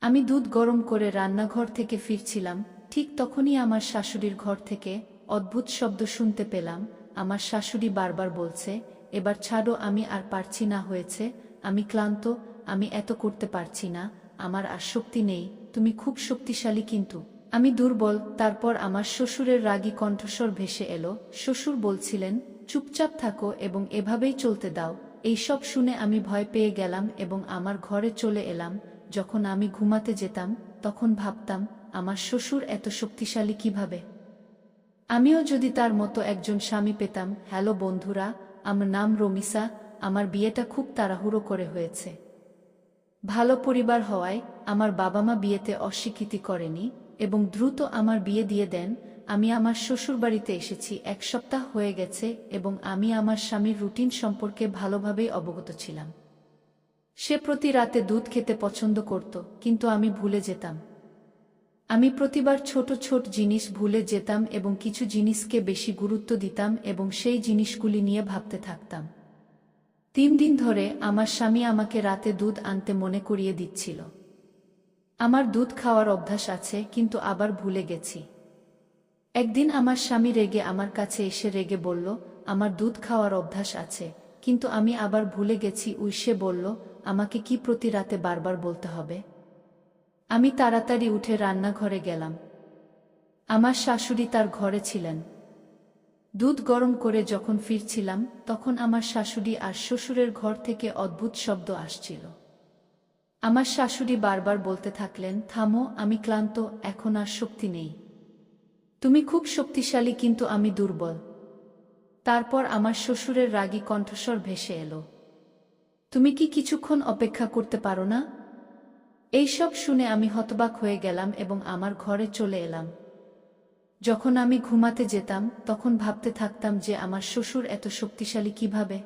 আমি দুধ গরম করে রান্নাঘর থেকে ফিরছিলাম, ঠিক তখনই আমার শাশুড়ির ঘর থেকে অদ্ভুত শব্দ শুনতে পেলাম। আমার শাশুড়ি বারবার বলছে, এবার ছাড়ো, আমি আর পারছি না, হয়েছে, আমি ক্লান্ত, আমি এত করতে পারছি না, আমার আর শক্তি নেই, তুমি খুব শক্তিশালী কিন্তু আমি দুর্বল। তারপর আমার শ্বশুরের রাগী কণ্ঠস্বর ভেসে এলো। শ্বশুর বলছিলেন, চুপচাপ থাকো এবং এভাবেই চলতে দাও। এইসব শুনে আমি ভয় পেয়ে গেলাম এবং আমার ঘরে চলে এলাম। যখন আমি ঘুমাতে যেতাম তখন ভাবতাম, আমার শ্বশুর এত শক্তিশালী কিভাবে? আমিও যদি তার মতো একজন স্বামী পেতাম। হ্যালো বন্ধুরা, আমার নাম রমিসা। আমার বিয়েটা খুব তাড়াহুড়ো করে হয়েছে। ভালো পরিবার হওয়ায় আমার বাবা মা বিয়েতে অস্বীকৃতি করেনি এবং দ্রুত আমার বিয়ে দিয়ে দেন। আমি আমার শ্বশুরবাড়িতে এসেছি 1 সপ্তাহ হয়ে গেছে এবং আমি আমার স্বামীর রুটিন সম্পর্কে ভালোভাবেই অবগত ছিলাম। সে প্রতি রাতে দুধ খেতে পছন্দ করত, কিন্তু আমি ভুলে যেতাম। আমি প্রতিবার ছোট ছোট জিনিস ভুলে যেতাম এবং কিছু জিনিসকে বেশি গুরুত্ব দিতাম এবং সেই জিনিসগুলি নিয়ে ভাবতে থাকতাম। 3 দিন ধরে আমার স্বামী আমাকে রাতে দুধ আনতে মনে করিয়ে দিচ্ছিল। আমার দুধ খাওয়ার অভ্যাস আছে, কিন্তু আবার ভুলে গেছি। একদিন আমার স্বামী রেগে আমার কাছে এসে রেগে বলল, আমার দুধ খাওয়ার অভ্যাস আছে, কিন্তু আমি আবার ভুলে গেছি। সে বলল, আমাকে কি প্রতি রাতে বারবার বলতে হবে? আমি তাড়াতাড়ি উঠে রান্নাঘরে গেলাম। আমার শাশুড়ি তার ঘরে ছিলেন। দুধ গরম করে যখন ফিরছিলাম তখন আমার শাশুড়ি আর শ্বশুরের ঘর থেকে অদ্ভুত শব্দ আসছিল। আমার শাশুড়ি বারবার বলতে থাকলেন, থামো, আমি ক্লান্ত, এখন আর শক্তি নেই। তুমি খুব শক্তিশালী কিন্তু আমি দুর্বল। তারপর আমার শ্বশুরের রাগী কণ্ঠস্বর ভেসে এলো, তুমি কি কিছুক্ষণ অপেক্ষা করতে পারো না? এইসব শুনে আমি হতবাক হয়ে গেলাম এবং আমার ঘরে চলে এলাম। যখন আমি ঘুমাতে যেতাম তখন ভাবতে থাকতাম যে আমার শ্বশুর এত শক্তিশালী কিভাবে?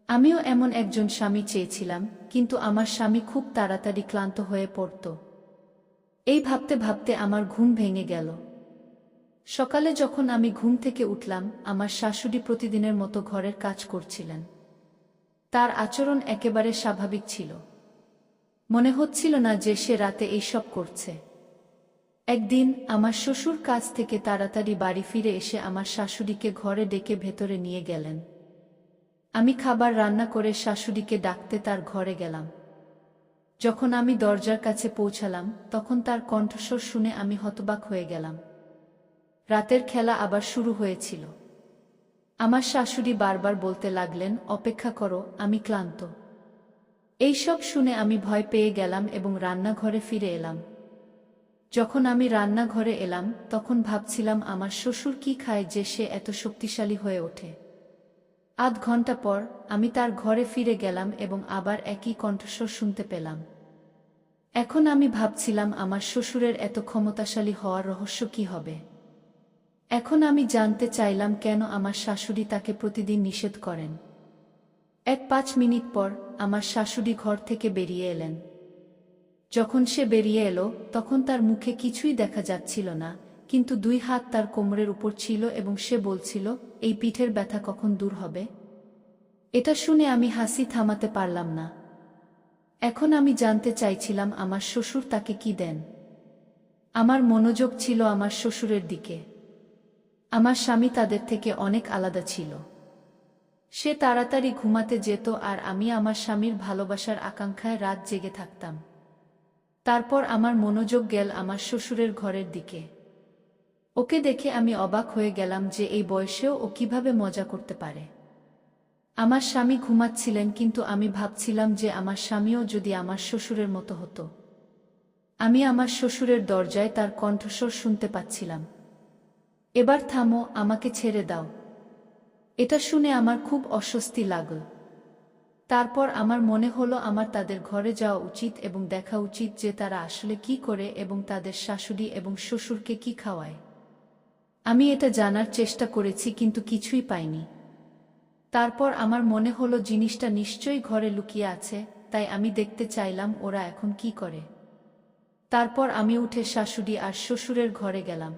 আমিও এমন একজন স্বামী চেয়েছিলাম, কিন্তু আমার স্বামী খুব তাড়াতাড়ি ক্লান্ত হয়ে পড়ত। এই ভাবতে ভাবতে আমার ঘুম ভেঙে গেল। সকালে যখন আমি ঘুম থেকে উঠলাম, আমার শাশুড়ি প্রতিদিনের মতো ঘরের কাজ করছিলেন। তার আচরণ একেবারে স্বাভাবিক ছিল। মনে হচ্ছিল না যে সে রাতে এইসব করছে। একদিন আমার শ্বশুর কাজ থেকে তাড়াতাড়ি বাড়ি ফিরে এসে আমার শাশুড়িকে ঘরে ডেকে ভেতরে নিয়ে গেলেন। আমি খাবার রান্না করে শাশুড়িকে ডাকতে তার ঘরে গেলাম। যখন আমি দরজার কাছে পৌঁছালাম তখন তার কণ্ঠস্বর শুনে আমি হতবাক হয়ে গেলাম। রাতের খেলা আবার শুরু হয়েছিল। আমার শাশুড়ি বারবার বলতে লাগলেন, অপেক্ষা করো, আমি ক্লান্ত। এইসব শুনে আমি ভয় পেয়ে গেলাম এবং রান্নাঘরে ফিরে এলাম। যখন আমি রান্নাঘরে এলাম তখন ভাবছিলাম, আমার শ্বশুর কি খায় যে সে এত শক্তিশালী হয়ে ওঠে। আধ ঘন্টা পর আমি তার ঘরে ফিরে গেলাম এবং আবার একই কণ্ঠস্বর শুনতে পেলাম। এখন আমি ভাবছিলাম, আমার শ্বশুরের এত ক্ষমতাশালী হওয়ার রহস্য কি হবে। এখন আমি জানতে চাইলাম কেন আমার শাশুড়ি তাকে প্রতিদিন নিষেধ করেন। 5 মিনিট পর আমার শাশুড়ি ঘর থেকে বেরিয়ে এলেন। যখন সে বেরিয়ে এলো তখন তার মুখে কিছুই দেখা যাচ্ছিল না, কিন্তু 2 হাত তার কোমরের উপর ছিল এবং সে বলছিল, এই পিঠের ব্যথা কখন দূর হবে? এটা শুনে আমি হাসি থামাতে পারলাম না। এখন আমি জানতে চাইছিলাম, আমার শ্বশুর তাকে কি দেন। আমার মনোযোগ ছিল আমার শ্বশুরের দিকে। আমার স্বামী তাদের থেকে অনেক আলাদা ছিল। সে তাড়াতাড়ি ঘুমাতে যেত আর আমি আমার স্বামীর ভালোবাসার আকাঙ্ক্ষায় রাত জেগে থাকতাম। তারপর আমার মনোযোগ গেল আমার শ্বশুরের ঘরের দিকে। ওকে দেখে আমি অবাক হয়ে গেলাম যে এই বয়সেও ও কিভাবে মজা করতে পারে। আমার স্বামী ঘুমাচ্ছিলেন, কিন্তু আমি ভাবছিলাম যে আমার স্বামীও যদি আমার শ্বশুরের মতো হতো। আমি আমার শ্বশুরের দরজায় তার কণ্ঠস্বর শুনতে পাচ্ছিলাম, এবার থামো, আমাকে ছেড়ে দাও। এটা শুনে আমার খুব অস্বস্তি লাগল। তারপর আমার মনে হলো আমার তাদের ঘরে যাওয়া উচিত এবং দেখা উচিত যে তারা আসলে কি করে এবং তাদের শাশুড়ি এবং শ্বশুরকে কি খাওয়ায়। আমি এটা জানার চেষ্টা করেছি কিন্তু কিছুই পাইনি। তারপর আমার মনে হলো জিনিসটা নিশ্চয়ই ঘরে লুকিয়ে আছে, তাই আমি দেখতে চাইলাম ওরা এখন কি করে। তারপর আমি উঠে শাশুড়ি আর শ্বশুরের ঘরে গেলাম।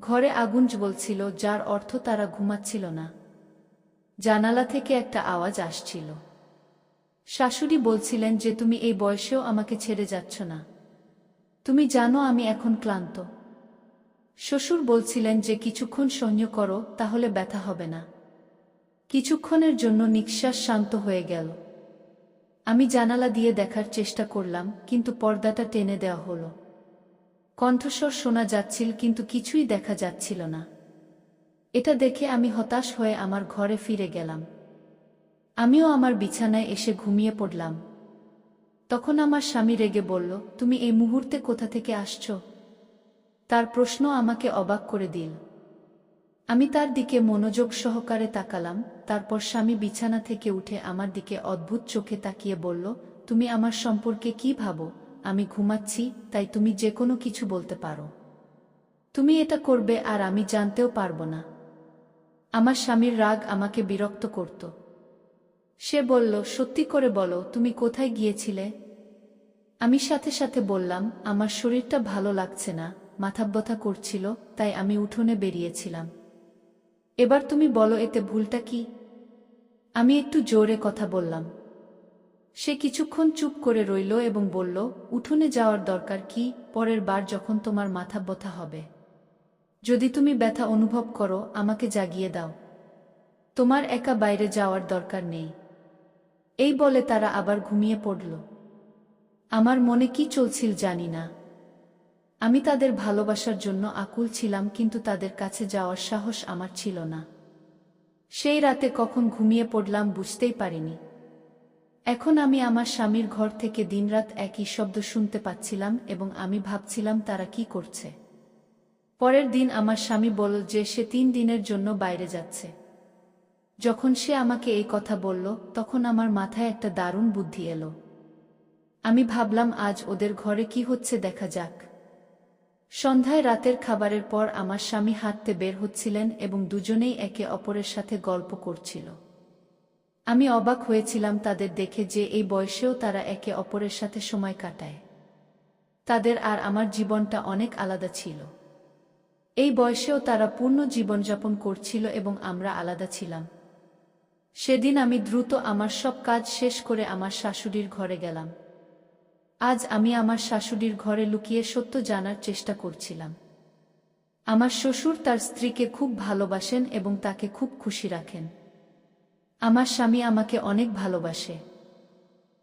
ঘরে আগুন জ্বলছিল, যার অর্থ তারা ঘুমাচ্ছিল না। জানালা থেকে একটা আওয়াজ আসছিল। শাশুড়ি বলছিলেন যে তুমি এই বয়সেও আমাকে ছেড়ে যাচ্ছ না। তুমি জানো আমি এখন ক্লান্ত। শ্বশুর বলছিলেন যে কিছুক্ষণ সহ্য করো, তাহলে ব্যথা হবে না। কিছুক্ষণের জন্য নিঃশ্বাস শান্ত হয়ে গেল। আমি জানালা দিয়ে দেখার চেষ্টা করলাম, কিন্তু পর্দাটা টেনে দেওয়া হলো। কণ্ঠস্বর শোনা যাচ্ছিল, কিন্তু কিছুই দেখা যাচ্ছিল না। এটা দেখে আমি হতাশ হয়ে আমার ঘরে ফিরে গেলাম। আমিও আমার বিছানায় এসে ঘুমিয়ে পড়লাম। তখন আমার স্বামী রেগে বলল, তুমি এই মুহূর্তে কোথা থেকে আসছো? তার প্রশ্ন আমাকে অবাক করে দিল। আমি তার দিকে মনোযোগ সহকারে তাকালাম। তারপর স্বামী বিছানা থেকে উঠে আমার দিকে অদ্ভুত চোখে তাকিয়ে বলল, তুমি আমার সম্পর্কে কি ভাবো? আমি ঘুমাচ্ছি, তাই তুমি যে কোনো কিছু বলতে পারো। তুমি এটা করবে আর আমি জানতেও পারবো না। আমার স্বামীর রাগ আমাকে বিরক্ত করত। সে বলল, সত্যি করে বলো, তুমি কোথায় গিয়েছিলে? আমি সাথে সাথে বললাম, আমার শরীরটা ভালো লাগছে না, মাথা ব্যথা করছিল, তাই আমি উঠোনে বেরিয়েছিলাম। এবার তুমি বলো, এতে ভুলটা কি? আমি একটু জোরে কথা বললাম। সে কিছুক্ষণ চুপ করে রইল এবং বলল, উঠোনে যাওয়ার দরকার কি? পরের বার যখন তোমার মাথা ব্যথা হবে, যদি তুমি ব্যথা অনুভব করো, আমাকে জাগিয়ে দাও। তোমার একা বাইরে যাওয়ার দরকার নেই। এই বলে তারা আবার ঘুমিয়ে পড়ল। আমার মনে কি চলছিল জানি না। আমি তাদের ভালোবাসার জন্য আকুল ছিলাম, কিন্তু তাদের কাছে যাওয়ার সাহস আমার ছিল না। সেই রাতে কখন ঘুমিয়ে পড়লাম বুঝতেই পারিনি। এখন আমি আমার স্বামীর ঘর থেকে দিনরাত একই শব্দ শুনতে পাচ্ছিলাম এবং আমি ভাবছিলাম তারা কি করছে। পরের দিন আমার স্বামী বলল যে সে 3 দিনের জন্য বাইরে যাচ্ছে। যখন সে আমাকে এই কথা বলল, তখন আমার মাথায় একটা দারুণ বুদ্ধি এলো। আমি ভাবলাম আজ ওদের ঘরে কি হচ্ছে দেখা যাক। সন্ধ্যায় রাতের খাবারের পর আমার স্বামী হাঁটতে বের হচ্ছিলেন এবং দুজনেই একে অপরের সাথে গল্প করছিল। আমি অবাক হয়েছিলাম তাদের দেখে যে এই বয়সেও তারা একে অপরের সাথে সময় কাটায়। তাদের আর আমার জীবনটা অনেক আলাদা ছিল। এই বয়সেও তারা পূর্ণ জীবনযাপন করছিল এবং আমরা আলাদা ছিলাম। সেদিন আমি দ্রুত আমার সব কাজ শেষ করে আমার শাশুড়ির ঘরে গেলাম। আজ আমি আমার শাশুড়ির ঘরে লুকিয়ে সত্য জানার চেষ্টা করছিলাম। আমার শ্বশুর তার স্ত্রীকে খুব ভালোবাসেন এবং তাকে খুব খুশি রাখেন। আমার স্বামী আমাকে অনেক ভালোবাসে।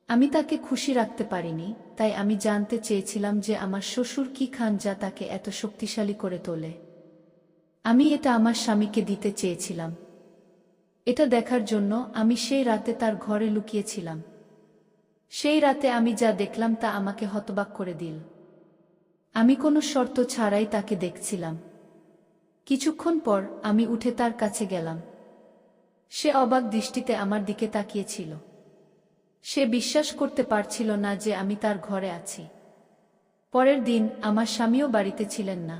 আমি তাকে খুশি রাখতে পারিনি, তাই আমি জানতে চেয়েছিলাম যে আমার শ্বশুর কি খান যা তাকে এত শক্তিশালী করে তোলে। আমি এটা আমার স্বামীকে দিতে চেয়েছিলাম। এটা দেখার জন্য আমি সেই রাতে তার ঘরে লুকিয়েছিলাম। সেই রাতে আমি যা দেখলাম তা আমাকে হতবাক করে দিল। আমি কোনো শর্ত ছাড়াই তাকে দেখছিলাম। কিছুক্ষণ পর আমি উঠে তার কাছে গেলাম। সে অবাক দৃষ্টিতে আমার দিকে তাকিয়েছিল। সে বিশ্বাস করতে পারছিল না যে আমি তার ঘরে আছি। পরের দিন আমার স্বামীও বাড়িতে ছিলেন না।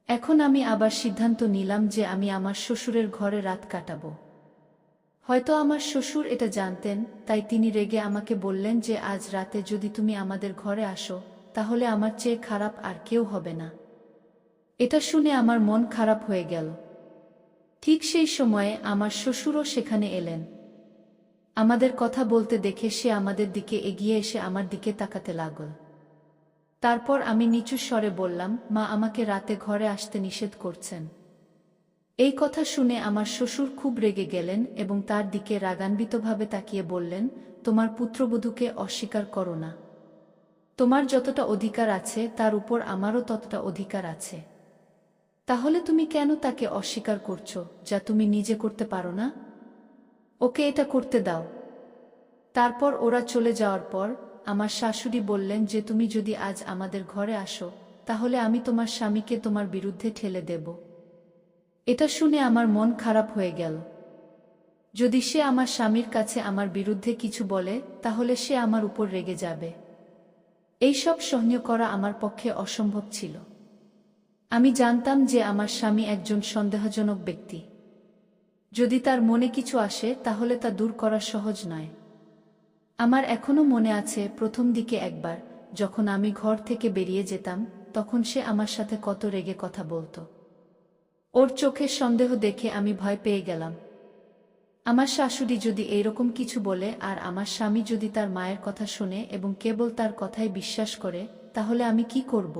এখন আমি আবার সিদ্ধান্ত নিলাম যে আমি আমার শ্বশুরের ঘরে রাত কাটাবো। হয়তো আমার শ্বশুর এটা জানতেন, তাই তিনি রেগে আমাকে বললেন যে আজ রাতে যদি তুমি আমাদের ঘরে আসো, তাহলে আমার চেয়ে খারাপ আর কেউ হবে না। এটা শুনে আমার মন খারাপ হয়ে গেল। ঠিক সেই সময়ে আমার শ্বশুরও সেখানে এলেন। আমাদের কথা বলতে দেখে সে আমাদের দিকে এগিয়ে এসে আমার দিকে তাকাতে লাগল। তারপর আমি নিচু স্বরে বললাম, মা আমাকে রাতে ঘরে আসতে নিষেধ করছেন। এই কথা শুনে আমার শ্বশুর খুব রেগে গেলেন এবং তার দিকে রাগান্বিতভাবে তাকিয়ে বললেন, তোমার পুত্রবধূকে অস্বীকার করো না। তোমার যতটা অধিকার আছে তার উপর আমারও ততটা অধিকার আছে। তাহলে তুমি কেন তাকে অস্বীকার করছো যা তুমি নিজে করতে পারো না? ওকে এটা করতে দাও। তারপর ওরা চলে যাওয়ার পর আমার শাশুড়ি বললেন যে তুমি যদি আজ আমাদের ঘরে আসো, তাহলে আমি তোমার স্বামীকে তোমার বিরুদ্ধে ঠেলে দেব। এটা শুনে আমার মন খারাপ হয়ে গেল। যদি সে আমার স্বামীর কাছে আমার বিরুদ্ধে কিছু বলে, তাহলে সে আমার উপর রেগে যাবে। এইসব সহ্য করা আমার পক্ষে অসম্ভব ছিল। আমি জানতাম যে আমার স্বামী একজন সন্দেহজনক ব্যক্তি। যদি তার মনে কিছু আসে তাহলে তা দূর করা সহজ নয়। আমার এখনো মনে আছে প্রথম দিকে একবার যখন আমি ঘর থেকে বেরিয়ে যেতাম, তখন সে আমার সাথে কত রেগে কথা বলতো। ওর চোখের সন্দেহ দেখে আমি ভয় পেয়ে গেলাম। আমার শাশুড়ি যদি এইরকম কিছু বলে আর আমার স্বামী যদি তার মায়ের কথা শুনে এবং কেবল তার কথাই বিশ্বাস করে, তাহলে আমি কি করব?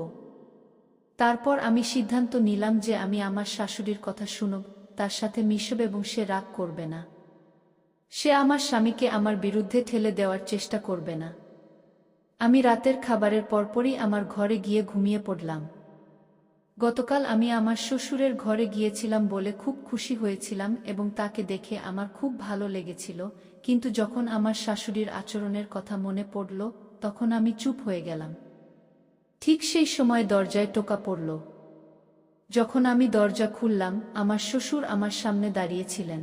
তারপর আমি সিদ্ধান্ত নিলাম যে আমি আমার শাশুড়ির কথা শুনব, তার সাথে মিশব এবং সে রাগ করবে না। সে আমার স্বামীকে আমার বিরুদ্ধে ঠেলে দেওয়ার চেষ্টা করবে না। আমি রাতের খাবারের পরপরই আমার ঘরে গিয়ে ঘুমিয়ে পড়লাম। গতকাল আমি আমার শ্বশুরের ঘরে গিয়েছিলাম বলে খুব খুশি হয়েছিলাম এবং তাকে দেখে আমার খুব ভালো লেগেছিল, কিন্তু যখন আমার শাশুড়ির আচরণের কথা মনে পড়ল, তখন আমি চুপ হয়ে গেলাম। ঠিক সেই সময় দরজায় টোকা পড়ল। যখন আমি দরজা খুললাম, আমার শ্বশুর আমার সামনে দাঁড়িয়েছিলেন।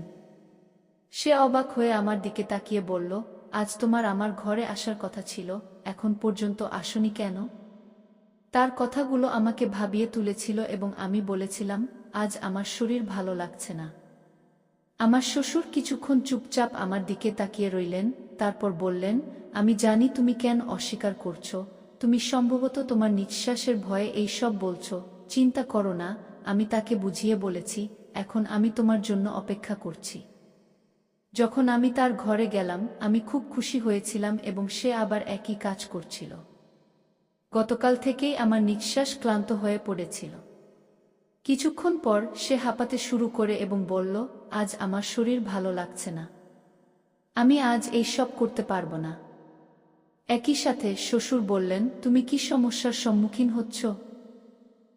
সে অবাক হয়ে আমার দিকে তাকিয়ে বলল, আজ তোমার আমার ঘরে আসার কথা ছিল, এখন পর্যন্ত আসনি কেন? তার কথাগুলো আমাকে ভাবিয়ে তুলেছিল এবং আমি বলেছিলাম, আজ আমার শরীর ভালো লাগছে না। আমার শ্বশুর কিছুক্ষণ চুপচাপ আমার দিকে তাকিয়ে রইলেন, তারপর বললেন, আমি জানি তুমি কেন অস্বীকার করছো। তুমি সম্ভবত তোমার নিঃশ্বাসের ভয়ে এই সব বলছো। চিন্তা করো না, আমি তাকে বুঝিয়ে বলেছি, এখন আমি তোমার জন্য অপেক্ষা করছি। যখন আমি তার ঘরে গেলাম, আমি খুব খুশি হয়েছিলাম এবং সে আবার একই কাজ করছিল। গতকাল থেকেই আমার নিঃশ্বাস ক্লান্ত হয়ে পড়েছিল। কিছুক্ষণ পর সে হাঁপাতে শুরু করে এবং বলল, আজ আমার শরীর ভালো লাগছে না, আমি আজ এই সব করতে পারবো না। একই সাথে শ্বশুর বললেন, তুমি কি সমস্যার সম্মুখীন হচ্ছ?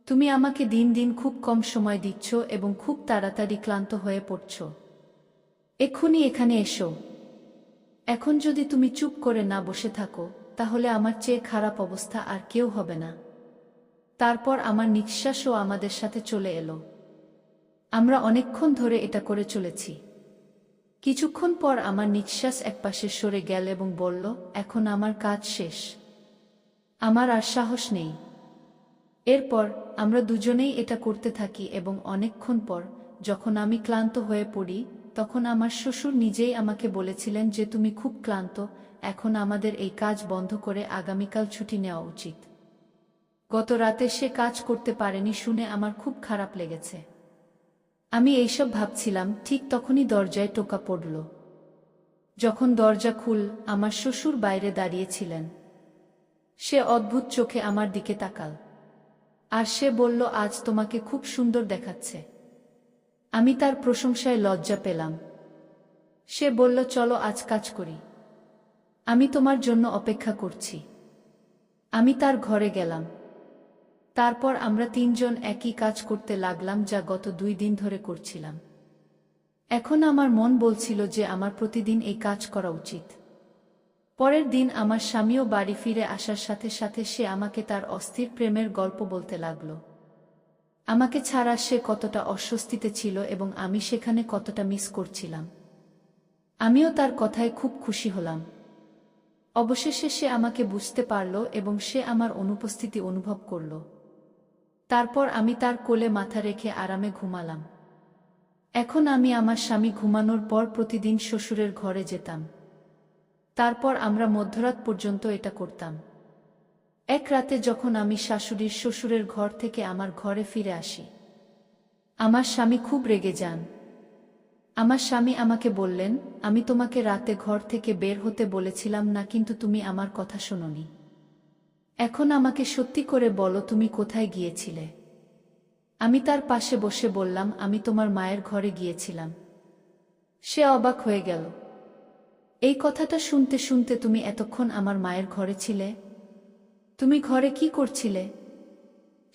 তুমি আমাকে দিন দিন খুব কম সময় দিচ্ছ এবং খুব তাড়াতাড়ি ক্লান্ত হয়ে পড়ছ। এক্ষুনি এখানে এসো। এখন যদি তুমি চুপ করে না বসে থাকো, তাহলে আমার চেয়ে খারাপ অবস্থা আর কেউ হবে না। তারপর আমার নিঃশ্বাসও আমাদের সাথে চলে এলো। আমরা অনেকক্ষণ ধরে এটা করে চলেছি। কিছুক্ষণ পর আমার নিঃশ্বাস একপাশে সরে গেল এবং বলল, এখন আমার কাজ শেষ, আমার আর সাহস নেই। এরপর আমরা দুজনেই এটা করতে থাকি এবং অনেকক্ষণ পর যখন আমি ক্লান্ত হয়ে পড়ি, তখন আমার শ্বশুর নিজেই আমাকে বলেছিলেন যে তুমি খুব ক্লান্ত, এখন আমাদের এই কাজ বন্ধ করে আগামীকাল ছুটি নেওয়া উচিত। গত রাতে সে কাজ করতে পারেনি শুনে আমার খুব খারাপ লেগেছে। আমি এইসব ভাবছিলাম, ঠিক তখনই দরজায় টোকা পড়ল। যখন দরজা খুল, আমার শ্বশুর বাইরে দাঁড়িয়েছিলেন। সে অদ্ভুত চোখে আমার দিকে তাকাল আর সে বলল, আজ তোমাকে খুব সুন্দর দেখাচ্ছে। আমি তার প্রশংসায় লজ্জা পেলাম। সে বলল, চলো আজ কাজ করি, আমি তোমার জন্য অপেক্ষা করছি। আমি তার ঘরে গেলাম। তারপর আমরা তিনজন একই কাজ করতে লাগলাম, যা গত 2 দিন ধরে করছিলাম। এখন আমার মন বলছিল যে আমার প্রতিদিন এই কাজ করা উচিত। পরের দিন আমার স্বামীও বাড়ি ফিরে আসার সাথে সাথে সে আমাকে তার অস্থির প্রেমের গল্প বলতে লাগল। আমাকে ছাড়া সে কতটা অস্বস্তিতে ছিল এবং আমি সেখানে কতটা মিস করছিলাম। আমিও তার কথায় খুব খুশি হলাম। অবশেষে সে আমাকে বুঝতে পারল এবং সে আমার অনুপস্থিতি অনুভব করল। তারপর আমি তার কোলে মাথা রেখে আরামে ঘুমালাম। এখন আমি আমার স্বামী ঘুমানোর পর প্রতিদিন শ্বশুরের ঘরে যেতাম। তারপর আমরা মধ্যরাত পর্যন্ত এটা করতাম। এক রাতে যখন আমি শাশুড়ির শ্বশুরের ঘর থেকে আমার ঘরে ফিরে আসি, আমার স্বামী খুব রেগে যান। আমার স্বামী আমাকে বললেন, আমি তোমাকে রাতে ঘর থেকে বের হতে বলেছিলাম না, কিন্তু তুমি আমার কথা শোনোনি। এখন আমাকে সত্যি করে বলো, তুমি কোথায় গিয়েছিলে? আমি তার পাশে বসে বললাম, আমি তোমার মায়ের ঘরে গিয়েছিলাম। সে অবাক হয়ে গেল। এই কথাটা শুনতে শুনতে তুমি এতক্ষণ আমার মায়ের ঘরে ছিলে? তুমি ঘরে কি করছিলে?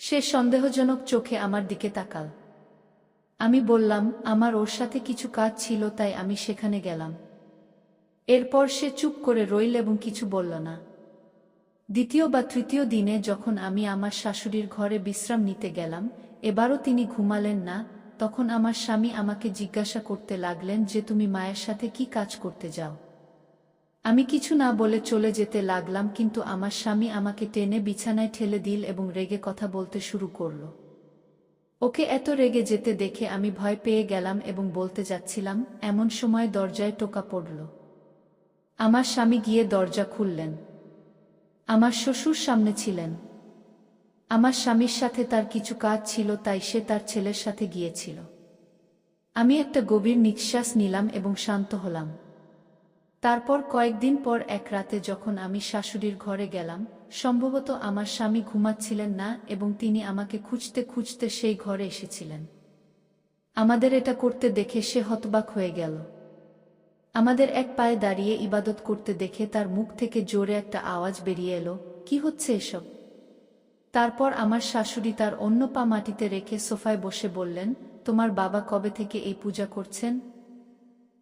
সে সন্দেহজনক চোখে আমার দিকে তাকাল। আমি বললাম, আমার ওর সাথে কিছু কাজ ছিল, তাই আমি সেখানে গেলাম। এরপর সে চুপ করে রইল এবং কিছু বলল না। দ্বিতীয় বা তৃতীয় দিনে যখন আমি আমার শাশুড়ির ঘরে বিশ্রাম নিতে গেলাম, এবারও তিনি ঘুমালেন না। তখন আমার স্বামী আমাকে জিজ্ঞাসা করতে লাগলেন যে তুমি মায়ের সাথে কি কাজ করতে যাও? আমি কিছু না বলে চলে যেতে লাগলাম, কিন্তু আমার স্বামী আমাকে টেনে বিছানায় ঠেলে দিল এবং রেগে কথা বলতে শুরু করল। ওকে এত রেগে যেতে দেখে আমি ভয় পেয়ে গেলাম এবং বলতে যাচ্ছিলাম, এমন সময় দরজায় টোকা পড়ল। আমার স্বামী গিয়ে দরজা খুললেন। আমার শ্বশুর সামনে ছিলেন। আমার স্বামীর সাথে তার কিছু কাজ ছিল, তাই সে তার ছেলের সাথে গিয়েছিল। আমি একটা গভীর নিঃশ্বাস নিলাম এবং শান্ত হলাম। তারপর কয়েকদিন পর এক রাতে যখন আমি শাশুড়ির ঘরে গেলাম, সম্ভবত আমার স্বামী ঘুমাচ্ছিলেন না এবং তিনি আমাকে খুঁজতে খুঁজতে সেই ঘরে এসেছিলেন। আমাদের এটা করতে দেখে সে হতবাক হয়ে গেল। আমাদের এক পায়ে দাঁড়িয়ে ইবাদত করতে দেখে তার মুখ থেকে জোরে একটা আওয়াজ বেরিয়ে এলো, কি হচ্ছে এসব? তারপর আমার শাশুড়ি তার অন্য পা মাটিতে রেখে সোফায় বসে বললেন, তোমার বাবা কবে থেকে এই পূজা করছেন?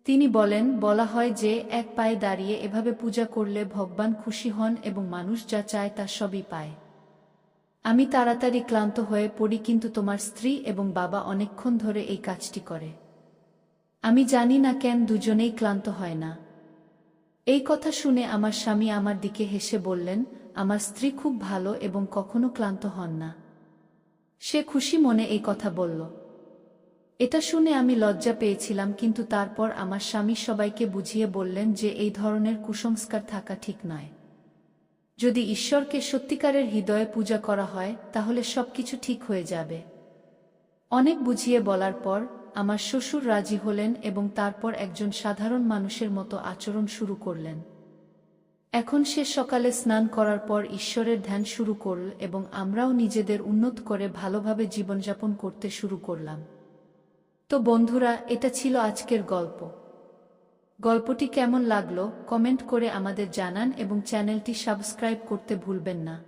তিনি বলেন, বলা হয় যে এক পায়ে দাঁড়িয়ে এভাবে পূজা করলে ভগবান খুশি হন এবং মানুষ যা চায় তা সবই পায়। আমি তাড়াতাড়ি ক্লান্ত হয়ে পড়ি, কিন্তু তোমার স্ত্রী এবং বাবা অনেকক্ষণ ধরে এই কাজটি করে। আমি জানি না কেন দুজনেই ক্লান্ত হয় না। এই কথা শুনে আমার স্বামী আমার দিকে হেসে বললেন, আমার স্ত্রী খুব ভালো এবং কখনো ক্লান্ত হন না। সে খুশি মনে এই কথা বলল। এটা শুনে আমি লজ্জা পেয়েছিলাম, কিন্তু তারপর আমার স্বামী সবাইকে বুঝিয়ে বললেন যে এই ধরনের কুসংস্কার থাকা ঠিক নয়। যদি ঈশ্বরকে সত্যিকারের হৃদয়ে পূজা করা হয় তাহলে সবকিছু ঠিক হয়ে যাবে। অনেক বুঝিয়ে বলার পর আমার শ্বশুর রাজি হলেন এবং তারপর একজন সাধারণ মানুষের মতো আচরণ শুরু করলেন। এখন সে সকালে স্নান করার পর ঈশ্বরের ধ্যান শুরু করল এবং আমরাও নিজেদের উন্নত করে ভালোভাবে জীবনযাপন করতে শুরু করলাম। তো বন্ধুরা, এটা ছিল আজকের গল্প। গল্পটি কেমন লাগলো কমেন্ট করে আমাদের জানান এবং চ্যানেলটি সাবস্ক্রাইব করতে ভুলবেন না।